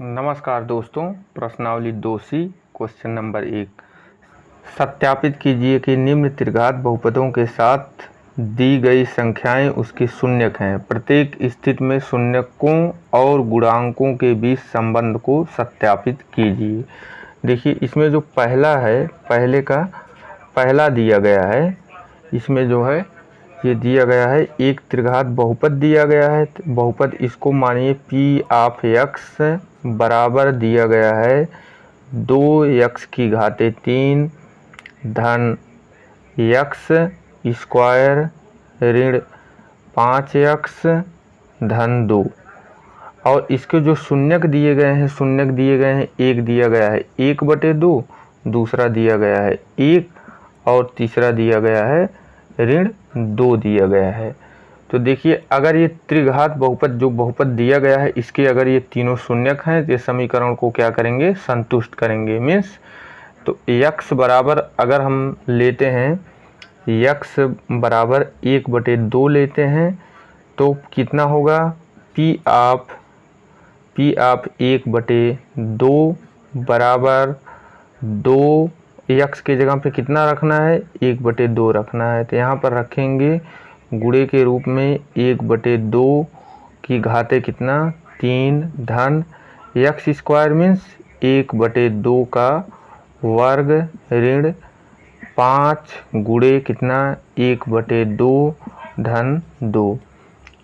नमस्कार दोस्तों, प्रश्नावली 2C क्वेश्चन नंबर 1। सत्यापित कीजिए कि निम्न त्रिघात बहुपदों के साथ दी गई संख्याएं उसके शून्यक हैं। प्रत्येक स्थिति में शून्यकों और गुणांकों के बीच संबंध को सत्यापित कीजिए। देखिए, इसमें जो पहला है, पहले का पहला दिया गया है, इसमें जो है ये दिया गया है एक त्रिघात बहुपद दिया गया है। बहुपद इसको मानिए पी ऑफ एक्स बराबर दिया गया है 2x की घाते 3 धन x स्क्वायर ऋण 5x धन 2। और इसके जो शून्यक दिए गए हैं, एक दिया गया है 1/2, दूसरा दिया गया है 1 और तीसरा दिया गया है ऋण 2 दिया गया है। तो देखिए, अगर ये त्रिघात बहुपद जो बहुपद दिया गया है, इसके अगर ये तीनों शून्यक हैं तो समीकरण को क्या करेंगे, संतुष्ट करेंगे। मीन्स तो x बराबर अगर हम लेते हैं, x बराबर 1/2 लेते हैं तो कितना होगा, p ऑफ 1/2 बराबर 2। x के जगह पे कितना रखना है, 1/2 रखना है। तो यहाँ पर रखेंगे गुणे के रूप में 1/2 की घाते कितना 3 धन x स्क्वायर मीन्स 1/2 का वर्ग ऋण 5 गुणे कितना 1/2 धन 2।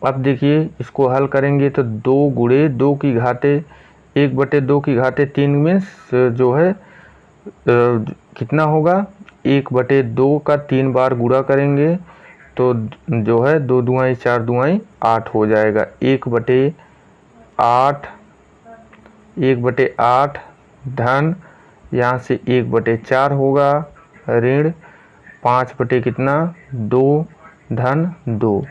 अब देखिए, इसको हल करेंगे तो 2 गुणे 2 की घाते 1/2 की घाते 3 मीन्स जो है कितना होगा, 1/2 का 3 बार गुणा करेंगे तो जो है 2 दूआई 4 दूआई 8 हो जाएगा। 1/8 धन यहाँ से 1/4 होगा ऋण 5 कितना 2 धन 2।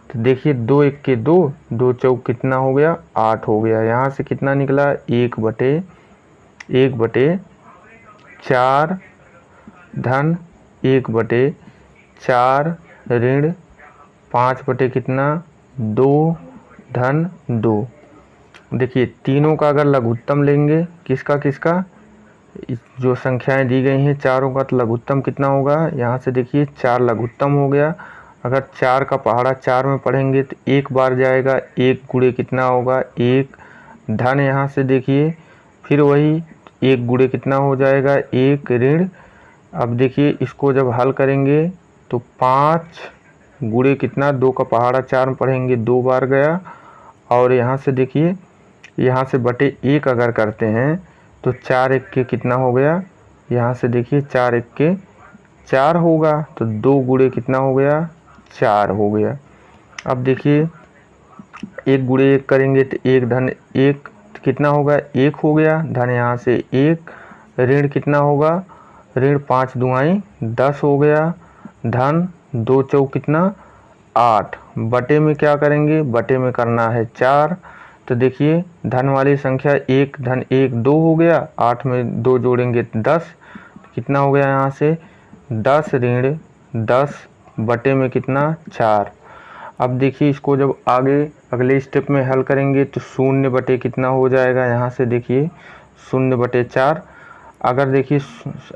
तो देखिए 2 1 के 2, 2 चौक कितना हो गया 8 हो गया। यहाँ से कितना निकला 1/4 धन 1/4 ऋण 5 कितना 2 धन 2। देखिए, तीनों का अगर लघुत्तम लेंगे, किसका जो संख्याएं दी गई हैं चारों का, तो लघुत्तम कितना होगा, यहाँ से देखिए 4 लघुत्तम हो गया। अगर 4 का पहाड़ा 4 में पढ़ेंगे तो एक बार जाएगा, 1 गुणे कितना होगा 1 धन, यहाँ से देखिए फिर वही 1 गुणे कितना हो जाएगा 1 ऋण। अब देखिए, इसको जब हल करेंगे तो 5 गुणे कितना 2 का पहाड़ा 4 में पढ़ेंगे 2 बार गया। और यहाँ से देखिए, यहाँ से बटे 1 अगर करते हैं तो 4 1 के कितना हो गया, यहाँ से देखिए 4 1 के 4 होगा, तो 2 गुणे कितना हो गया 4 हो गया। अब देखिए 1 गुणे 1 करेंगे तो 1 धन 1 कितना होगा 1 हो गया, धन यहाँ से 1 ऋण कितना होगा, ऋण 5 दूआई 10 हो गया, धन 2 चौक कितना 8। बटे में क्या करेंगे, बटे में करना है 4। तो देखिए, धन वाली संख्या 1 धन 1 2 हो गया, 8 में 2 जोड़ेंगे 10, कितना हो गया यहाँ से 10 ऋण 10 बटे में कितना 4। अब देखिए, इसको जब आगे अगले स्टेप में हल करेंगे तो 0 बटे कितना हो जाएगा, यहाँ से देखिए 0/4। अगर देखिए,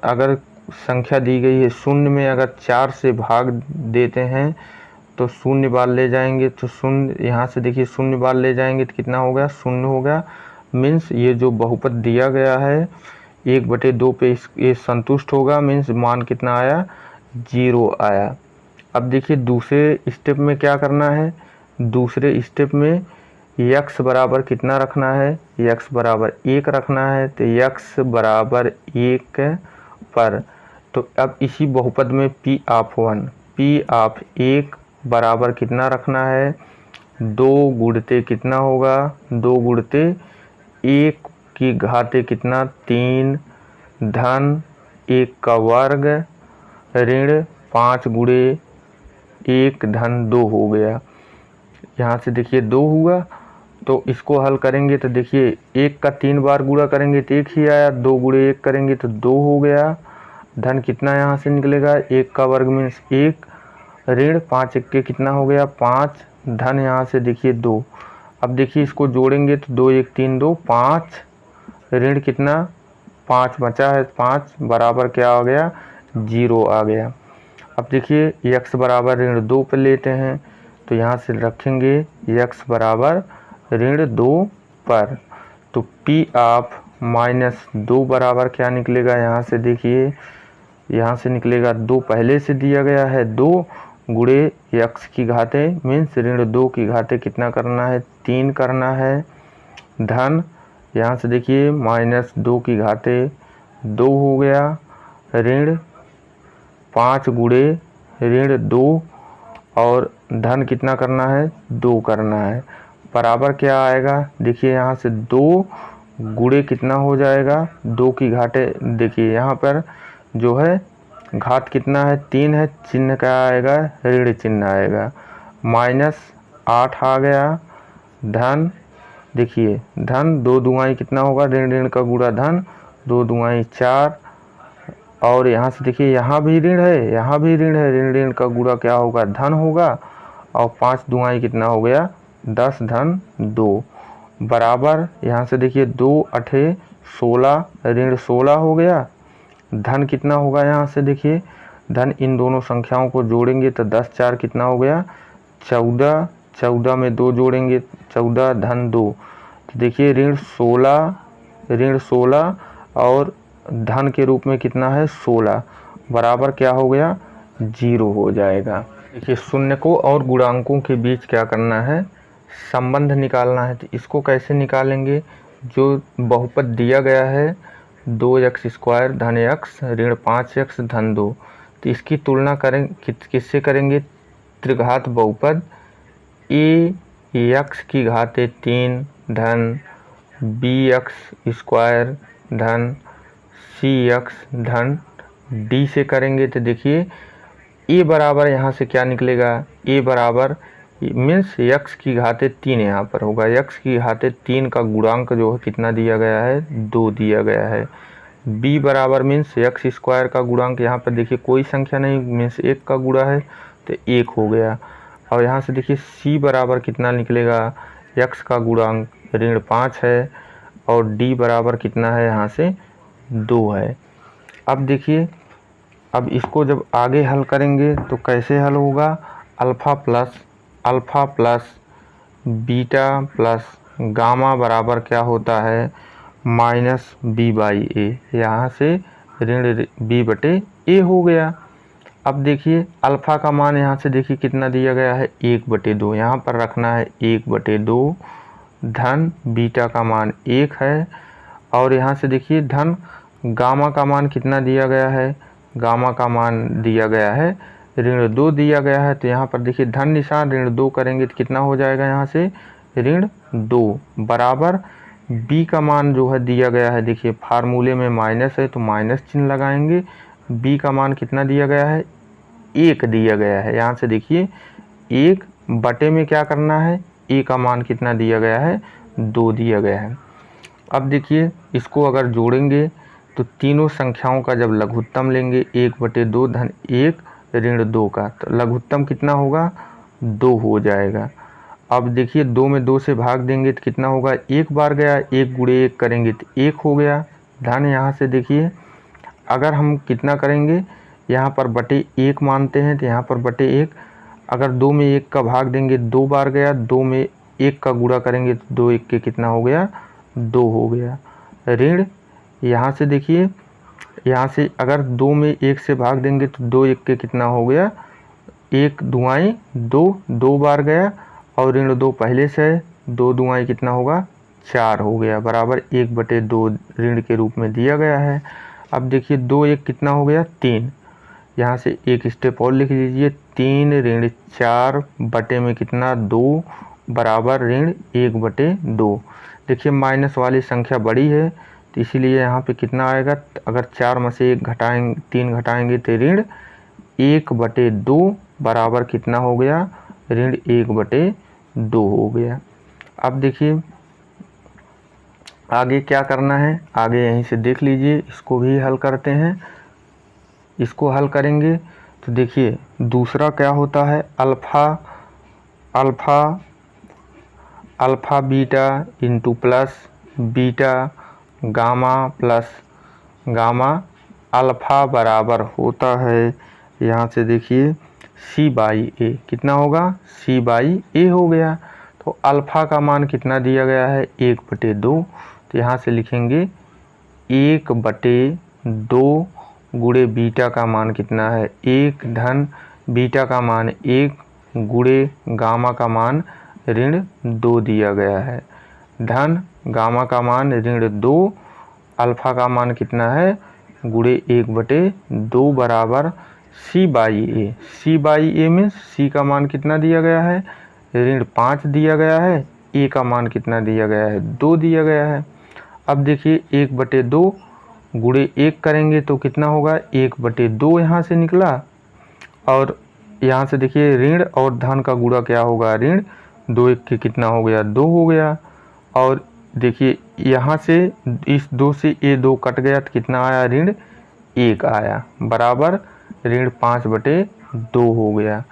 अगर संख्या दी गई है 0 में अगर 4 से भाग देते हैं तो 0 बार ले जाएंगे, तो 0 यहाँ से देखिए 0 बार ले जाएंगे तो कितना हो गया 0 हो गया। मीन्स ये जो बहुपद दिया गया है 1/2 पे ये संतुष्ट होगा। मीन्स मान कितना आया 0 आया। अब देखिए, दूसरे स्टेप में क्या करना है, दूसरे स्टेप में x बराबर कितना रखना है, x बराबर 1 रखना है। तो x बराबर 1 पर, तो अब इसी बहुपद में p ऑफ 1 बराबर कितना रखना है, 2 गुणते कितना होगा, 2 गुणते 1 की घाते कितना 3 धन 1 का वर्ग ऋण 5 गुणे 1 धन 2 हो गया। यहाँ से देखिए 2 हुआ, तो इसको हल करेंगे तो देखिए 1 का 3 बार गुणा करेंगे तो 1 ही आया, 2 गुणे 1 करेंगे तो 2 हो गया, धन कितना यहाँ से निकलेगा 1 का वर्ग मीन्स 1 ऋण 5 1 के कितना हो गया 5 धन यहाँ से देखिए 2। अब देखिए, इसको जोड़ेंगे तो 2 1 3 2 5 ऋण कितना 5 बचा है, 5 बराबर क्या आ गया 0 आ गया। अब देखिए x बराबर ऋण 2 पर लेते हैं तो यहाँ से रखेंगे x बराबर ऋण 2 पर, तो p ऑफ -2 बराबर क्या निकलेगा, यहाँ से देखिए यहाँ से निकलेगा 2 पहले से दिया गया है 2 गुणे x की घाते मीन्स ऋण 2 की घाते कितना करना है 3 करना है, धन यहाँ से देखिए -2 की घाते 2 हो गया, ऋण 5 गुणे ऋण 2 और धन कितना करना है 2 करना है, बराबर क्या आएगा, देखिए यहाँ से 2 गुणे कितना हो जाएगा 2 की घाटे, देखिए यहाँ पर जो है घात कितना है 3 है, चिन्ह क्या आएगा ऋण चिन्ह आएगा, -8 आ गया, धन देखिए धन 2 दुआई कितना होगा ऋण ऋण का गुणा धन 2 दुआई 4, और यहाँ से देखिए यहाँ भी ऋण है यहाँ भी ऋण है, ऋण ऋण का गुणा क्या होगा धन होगा, और 5 दुआई कितना हो गया 10 धन 2 बराबर यहाँ से देखिए 2 8 16 ऋण 16 हो गया, धन कितना होगा यहाँ से देखिए धन इन दोनों संख्याओं को जोड़ेंगे तो 10 4 कितना हो गया 14, 14 में 2 जोड़ेंगे 14 धन 2, तो देखिए ऋण 16 और धन के रूप में कितना है 16 बराबर क्या हो गया 0 हो जाएगा। देखिए शून्य को और गुणांकों के बीच क्या करना है संबंध निकालना है, तो इसको कैसे निकालेंगे, जो बहुपद दिया गया है 2x² धन x ऋण 5x धन 2, तो इसकी तुलना करें किससे करेंगे, त्रिघात बहुपद ax की घाते 3 धन bx² धन cx धन d से करेंगे, तो देखिए a बराबर यहाँ से क्या निकलेगा, a बराबर मीन्स x की घाते 3 यहाँ पर होगा, x की घाते 3 का गुणांक जो है कितना दिया गया है 2 दिया गया है, b बराबर मीन्स x² का गुणांक यहाँ पर देखिए कोई संख्या नहीं मीन्स 1 का गुणा है तो 1 हो गया, और यहाँ से देखिए c बराबर कितना निकलेगा x का गुणांक ऋण 5 है और d बराबर कितना है यहाँ से 2 है। अब देखिए अब इसको जब आगे हल करेंगे तो कैसे हल होगा, alpha plus beta plus gamma बराबर क्या होता है -b/a, यहाँ से ऋण b/a हो गया। अब देखिए अल्फ़ा का मान यहाँ से देखिए कितना दिया गया है 1/2, यहाँ पर रखना है 1/2 धन बीटा का मान 1 है, और यहाँ से देखिए धन गामा का मान कितना दिया गया है, गामा का मान दिया गया है ऋण 2 दिया गया है, तो यहाँ पर देखिए धन निशान ऋण 2 करेंगे तो कितना हो जाएगा यहाँ से ऋण 2 बराबर b का मान जो है दिया गया है, देखिए फार्मूले में माइनस है तो माइनस चिन्ह लगाएंगे, b का मान कितना दिया गया है 1 दिया गया है, यहाँ से देखिए 1 बटे में क्या करना है a का मान कितना दिया गया है 2 दिया गया है। अब देखिए इसको अगर जोड़ेंगे तो तीनों संख्याओं का जब लघुत्तम लेंगे 1/2 धन 1 ऋण 2 का, तो लघुत्तम कितना होगा 2 हो जाएगा। अब देखिए 2 में 2 से भाग देंगे तो कितना होगा, एक बार गया 1 गुणे 1 करेंगे तो 1 हो गया, धन यहाँ से देखिए अगर हम कितना करेंगे यहाँ पर बटे 1 मानते हैं तो यहाँ पर बटे 1, अगर 2 में 1 का भाग देंगे 2 बार गया, 2 में 1 का गुणा करेंगे तो 2 1 के कितना हो गया 2 हो गया, ऋण यहाँ से देखिए यहाँ से अगर 2 में 1 से भाग देंगे तो 2 1 के कितना हो गया 1 दुआई 2, 2 बार गया और ऋण 2 पहले से है, 2 दुआई कितना होगा 4 हो गया बराबर 1/2 ऋण के रूप में दिया गया है। अब देखिए 2 1 कितना हो गया 3, यहाँ से एक स्टेप और लिख लीजिए 3 ऋण 4 बटे में कितना 2 बराबर ऋण 1/2। देखिए माइनस वाली संख्या बड़ी है तो इसीलिए यहाँ पे कितना आएगा, अगर 4 में से 3 घटाएंगे तो ऋण 1/2 बराबर कितना हो गया ऋण 1/2 हो गया। अब देखिए आगे क्या करना है, आगे यहीं से देख लीजिए, इसको भी हल करते हैं। इसको हल करेंगे तो देखिए दूसरा क्या होता है alpha beta into plus beta gamma plus gamma alpha बराबर होता है, यहाँ से देखिए सी बाई ए, कितना होगा सी बाई ए हो गया। तो अल्फ़ा का मान कितना दिया गया है 1/2, तो यहाँ से लिखेंगे 1/2 गुणे बीटा का मान कितना है 1 धन बीटा का मान 1 गुणे गामा का मान -2 दिया गया है, धन गामा का मान -2, अल्फ़ा का मान कितना है गुणे 1/2 बराबर सी बाई ए। सी बाई ए में सी का मान कितना दिया गया है -5 दिया गया है, ए का मान कितना दिया गया है 2 दिया गया है। अब देखिए 1/2 गुणे 1 करेंगे तो कितना होगा 1/2 यहाँ से निकला, और यहाँ से देखिए ऋण और धन का गुणा क्या होगा ऋण 2 1 के कितना हो गया 2 हो गया, और देखिए यहाँ से इस 2 से ये 2 कट गया तो कितना आया ऋण 1 आया, बराबर ऋण 5/2 हो गया।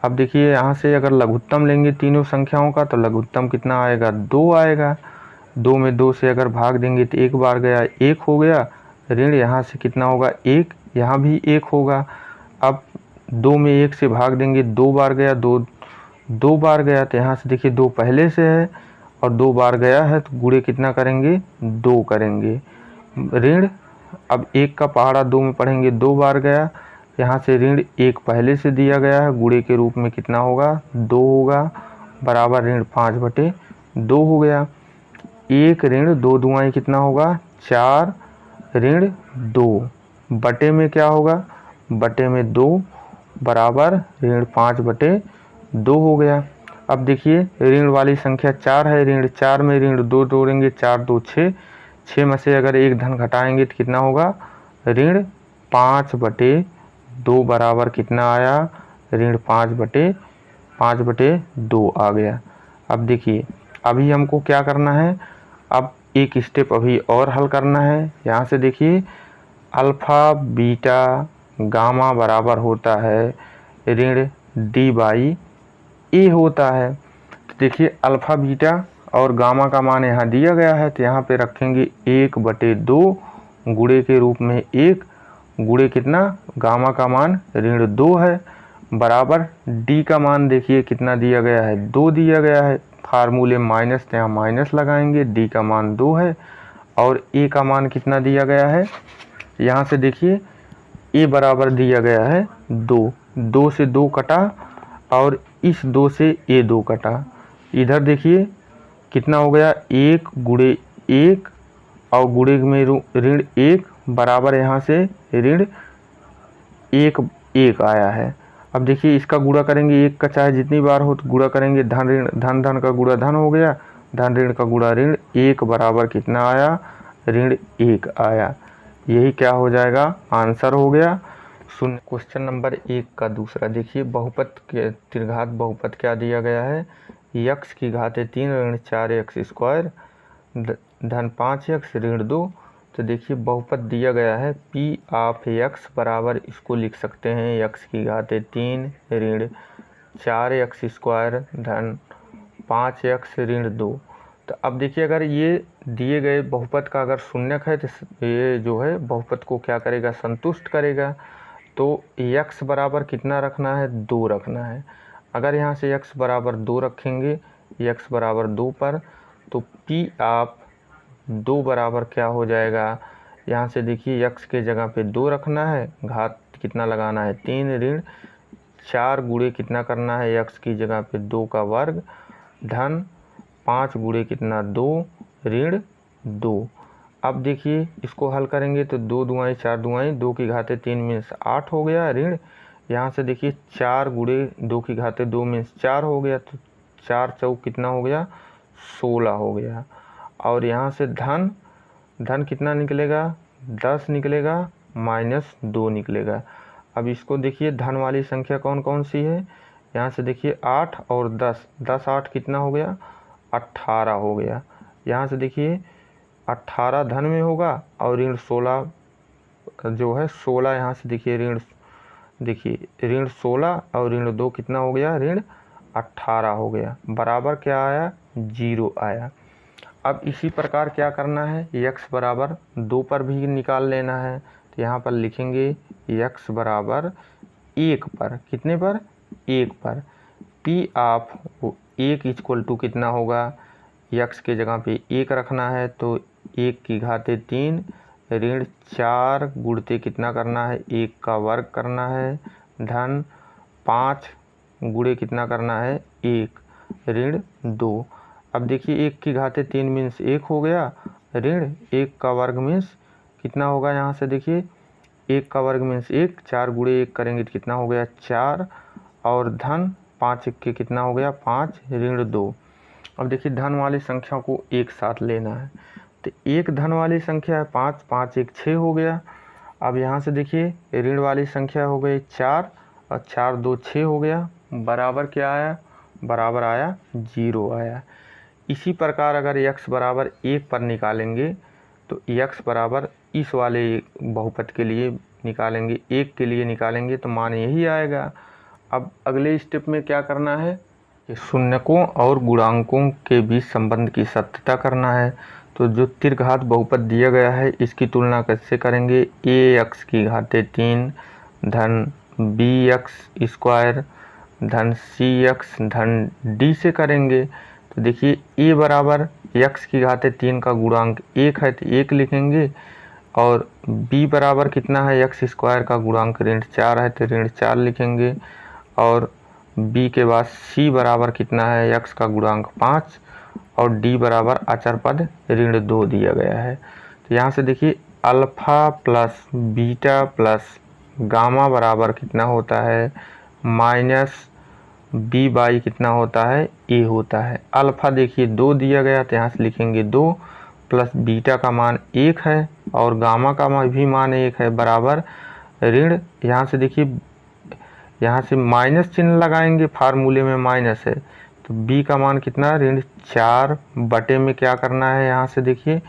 अब देखिए यहाँ से अगर लघुत्तम लेंगे तीनों संख्याओं का तो लघुत्तम कितना आएगा 2 आएगा, 2 में 2 से अगर भाग देंगे तो 1 बार गया 1 हो गया, ऋण यहाँ से कितना होगा 1, यहाँ भी 1 होगा। अब 2 में 1 से भाग देंगे 2 बार गया 2 बार गया, तो यहाँ से देखिए 2 पहले से है और 2 बार गया है तो गुणे कितना करेंगे 2 करेंगे, ऋण अब 1 का पहाड़ा 2 में पढ़ेंगे 2 बार गया, यहाँ से ऋण 1 पहले से दिया गया है, गुणे के रूप में कितना होगा 2 होगा, बराबर ऋण 5/2 हो गया। 1 ऋण 2 दुआई कितना होगा 4 ऋण 2 बटे में क्या होगा बटे में 2 बराबर ऋण 5/2 हो गया। अब देखिए ऋण वाली संख्या 4 है, ऋण 4 में ऋण 2 जोड़ेंगे 4 2 6, 6 में से अगर 1 धन घटाएंगे तो कितना होगा ऋण 5/2 बराबर कितना आया ऋण 5/2 आ गया। अब देखिए अभी हमको क्या करना है, अब एक स्टेप अभी और हल करना है। यहाँ से देखिए अल्फ़ा बीटा गामा बराबर होता है ऋण d/a होता है। तो देखिए अल्फ़ा बीटा और गामा का मान यहाँ दिया गया है, तो यहाँ पे रखेंगे 1/2 गुणे के रूप में 1 गुणे कितना गामा का मान ऋण 2 है, बराबर d का मान देखिए कितना दिया गया है 2 दिया गया है, फार्मूले माइनस तो यहाँ माइनस लगाएंगे, d का मान 2 है और a का मान कितना दिया गया है, यहाँ से देखिए a बराबर दिया गया है 2, 2 से 2 कटा और इस 2 से ये 2 कटा, इधर देखिए कितना हो गया 1 गुणे 1 और गुणे में ऋण 1 बराबर यहाँ से ऋण 1 आया है। अब देखिए इसका गुणा करेंगे 1 का चाहे जितनी बार हो तो गुणा करेंगे, धन ऋण धन का गुणा धन हो गया, धन ऋण का गुणा ऋण 1 बराबर कितना आया ऋण 1 आया। यही क्या हो जाएगा आंसर हो गया। सुन क्वेश्चन नंबर 1 का दूसरा देखिए बहुपद के त्रिघात बहुपद क्या दिया गया है, x की घाते 3 ऋण 4x² धन 5x ऋण 2। तो देखिए बहुपद दिया गया है p ऑफ x बराबर इसको लिख सकते हैं x की घाते 3 ऋण 4x² धन 5x ऋण 2। तो अब देखिए अगर ये दिए गए बहुपद का अगर शून्यक है तो ये जो है बहुपद को क्या करेगा संतुष्ट करेगा। तो x बराबर कितना रखना है 2 रखना है। अगर यहाँ से x बराबर 2 रखेंगे x बराबर 2 पर, तो p ऑफ 2 बराबर क्या हो जाएगा, यहाँ से देखिए x के जगह पे 2 रखना है, घात कितना लगाना है 3 ऋण 4 गुणे कितना करना है x की जगह पे 2 का वर्ग धन 5 गुणे कितना 2 ऋण 2। अब देखिए इसको हल करेंगे तो 2 दुआई 4 दुआई 2 की घाते 3 में 8 हो गया ऋण, यहाँ से देखिए 4 गुणे 2 की घाते 2 में 4 हो गया, तो 4 चौक कितना हो गया 16 हो गया। और यहाँ से धन कितना निकलेगा 10 निकलेगा -2 निकलेगा। अब इसको देखिए धन वाली संख्या कौन कौन सी है, यहाँ से देखिए 8 और 10, 10 8 कितना हो गया 18 हो गया। यहाँ से देखिए 18 धन में होगा और ऋण 16 जो है 16, यहाँ से देखिए ऋण 16 और ऋण 2 कितना हो गया ऋण 18 हो गया, बराबर क्या आया 0 आया। अब इसी प्रकार क्या करना है, x बराबर 2 पर भी निकाल लेना है। तो यहाँ पर लिखेंगे x बराबर 1 पर, कितने पर, 1 पर। p ऑफ 1 इक्वल टू कितना होगा, x के जगह पे 1 रखना है तो 1 की घाते 3 ऋण 4 गुणते कितना करना है, 1 का वर्ग करना है, धन 5 गुणे कितना करना है, 1 ऋण 2। अब देखिए 1 की घाते 3 मीन्स 1 हो गया, ऋण 1 का वर्ग मीन्स कितना होगा, यहाँ से देखिए 1 का वर्ग मीन्स 1, 4 गुणे 1 करेंगे तो कितना हो गया 4, और धन 5 के कितना हो गया 5 ऋण 2। अब देखिए धन वाली संख्या को एक साथ लेना है, तो एक धन वाली संख्या है 5, 5 1 6 हो गया। अब यहाँ से देखिए ऋण वाली संख्या हो गई 4 और 4 2 6 हो गया, बराबर क्या आया, बराबर आया 0 आया। इसी प्रकार अगर x बराबर 1 पर निकालेंगे तो x बराबर इस वाले बहुपद के लिए निकालेंगे, 1 के लिए निकालेंगे तो मान यही आएगा। अब अगले स्टेप में क्या करना है कि शून्यकों और गुणांकों के बीच संबंध की सत्यता करना है। तो जो त्रिघात बहुपद दिया गया है इसकी तुलना कैसे करेंगे, ax की घाते 3 धन bx स्क्वायर धन cx धन d से करेंगे। तो देखिए a बराबर x की घाते 3 का गुणांक 1 है तो 1 लिखेंगे, और b बराबर कितना है, x स्क्वायर का गुणांक ऋण 4 है तो ऋण 4 लिखेंगे, और b के बाद c बराबर कितना है, x का गुणांक 5, और d बराबर अचर पद ऋण 2 दिया गया है। तो यहाँ से देखिए alpha plus beta plus gamma बराबर कितना होता है, माइनस b बाई कितना होता है, a होता है। अल्फा देखिए 2 दिया गया तो यहाँ से लिखेंगे 2, प्लस बीटा का मान 1 है और गामा का भी मान 1 है, बराबर ऋण, यहाँ से देखिए यहाँ से माइनस चिन्ह लगाएंगे, फार्मूले में माइनस है तो b का मान कितना, ऋण 4 बटे में क्या करना है, यहाँ से देखिए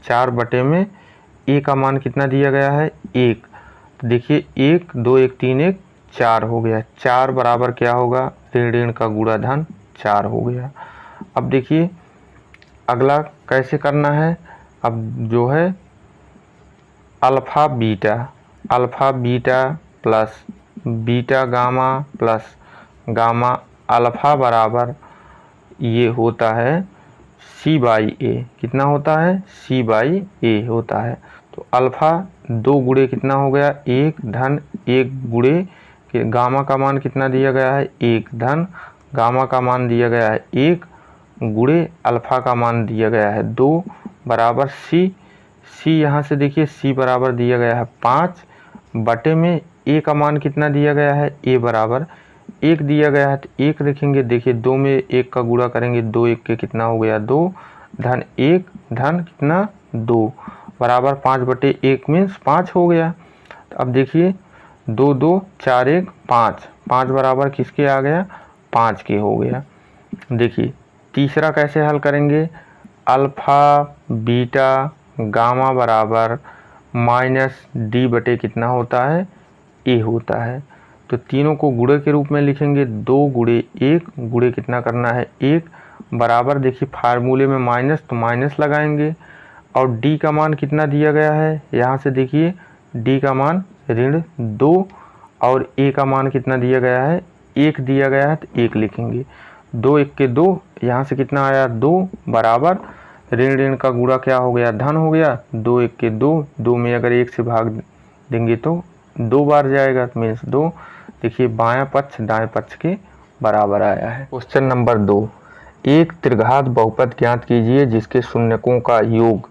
4 बटे में a का मान कितना दिया गया है, 1। तो देखिए 1 2 1 3 1 4 हो गया, 4 बराबर क्या होगा, ऋण ऋण का गुणा धन 4 हो गया। अब देखिए अगला कैसे करना है, अब जो है alpha beta plus beta gamma plus gamma alpha बराबर ये होता है c बाई ए, कितना होता है, c बाई ए होता है। तो अल्फा 2 गुणे कितना हो गया, 1 धन 1 गुणे गामा का मान कितना दिया गया है, 1 धन गामा का मान दिया गया है 1 गुणे अल्फा का मान दिया गया है 2 बराबर c यहाँ से देखिए c बराबर दिया गया है 5 बटे में a का मान कितना दिया गया है, a बराबर 1 दिया गया है तो 1 लिखेंगे। देखिए 2 में 1 का गुणा करेंगे, 2 1 के कितना हो गया 2 धन 1 धन कितना 2 बराबर 5 बटे 1 मीन्स 5 हो गया। तो अब देखिए 2 2 4 1 5, 5 बराबर किसके आ गया, 5 के हो गया। देखिए तीसरा कैसे हल करेंगे, अल्फा बीटा गामा बराबर माइनस डी बटे कितना होता है, ए होता है। तो तीनों को गुणे के रूप में लिखेंगे, 2 गुणे 1 गुणे कितना करना है 1 बराबर, देखिए फार्मूले में माइनस तो माइनस लगाएंगे, और डी का मान कितना दिया गया है, यहाँ से देखिए डी का मान ऋण 2 और ए का मान कितना दिया गया है, 1 दिया गया है तो 1 लिखेंगे। 2 1 के 2, यहाँ से कितना आया 2 बराबर ऋण ऋण का गुणा क्या हो गया, धन हो गया, 2 1 के 2, 2 में अगर 1 से भाग देंगे तो 2 बार जाएगा मीन्स 2। देखिए बायां पक्ष दाएं पक्ष के बराबर आया है। क्वेश्चन नंबर 2, एक त्रिघात बहुपद ज्ञात कीजिए जिसके शून्यकों का योग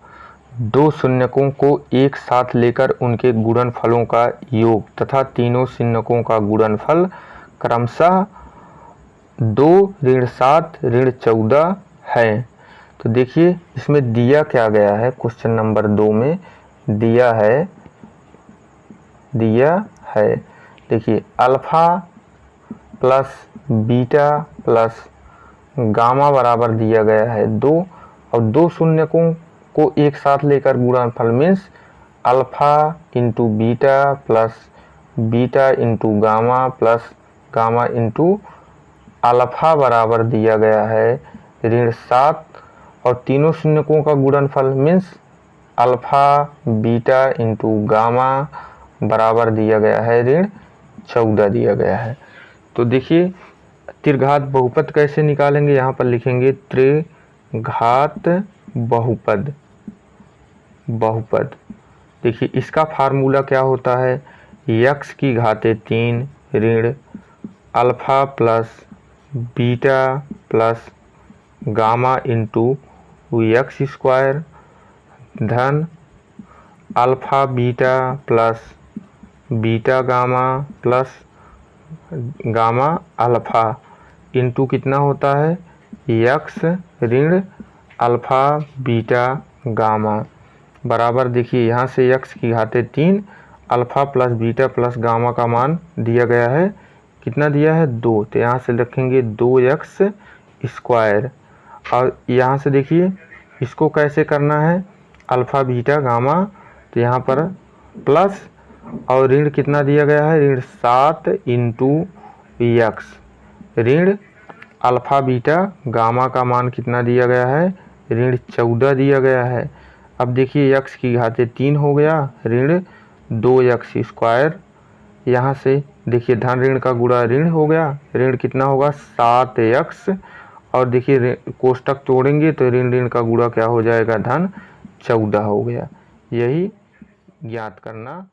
2 शून्यकों को एक साथ लेकर उनके गुणनफलों का योग तथा तीनों शून्यकों का गुणनफल क्रमशः 2 ऋण 7 ऋण 14 है। तो देखिए इसमें दिया क्या गया है, क्वेश्चन नंबर 2 में दिया है देखिए alpha plus beta plus gamma बराबर दिया गया है 2, और 2 शून्यकों को एक साथ लेकर गुणनफल means alpha into beta plus beta into gamma plus gamma into alpha बराबर दिया गया है ऋण 7 और तीनों शून्यकों का गुणनफल means alpha beta into gamma बराबर दिया गया है ऋण 14 दिया गया है। तो देखिए त्रिघात बहुपद कैसे निकालेंगे, यहाँ पर लिखेंगे त्रिघात बहुपद। देखिए इसका फार्मूला क्या होता है, x की घाते 3 ऋण alpha plus beta plus gamma into x square धन alpha beta plus beta gamma plus gamma alpha into कितना होता है x ऋण अल्फा बीटा गामा बराबर। देखिए यहाँ से x की घाते 3 alpha plus beta plus gamma का मान दिया गया है, कितना दिया है 2, तो यहाँ से रखेंगे 2x स्क्वायर। और यहाँ से देखिए इसको कैसे करना है अल्फा बीटा गामा, तो यहाँ पर प्लस और ऋण कितना दिया गया है ऋण 7 इंटू एक्स ऋण अल्फा बीटा गामा का मान कितना दिया गया है ऋण 14 दिया गया है। अब देखिए x की घाते 3 हो गया ऋण 2x स्क्वायर, यहाँ से देखिए धन ऋण का गुणा ऋण हो गया, ऋण कितना होगा 7x और देखिए कोष्टक तोड़ेंगे तो ऋण ऋण का गुणा क्या हो जाएगा धन 14 हो गया। यही ज्ञात करना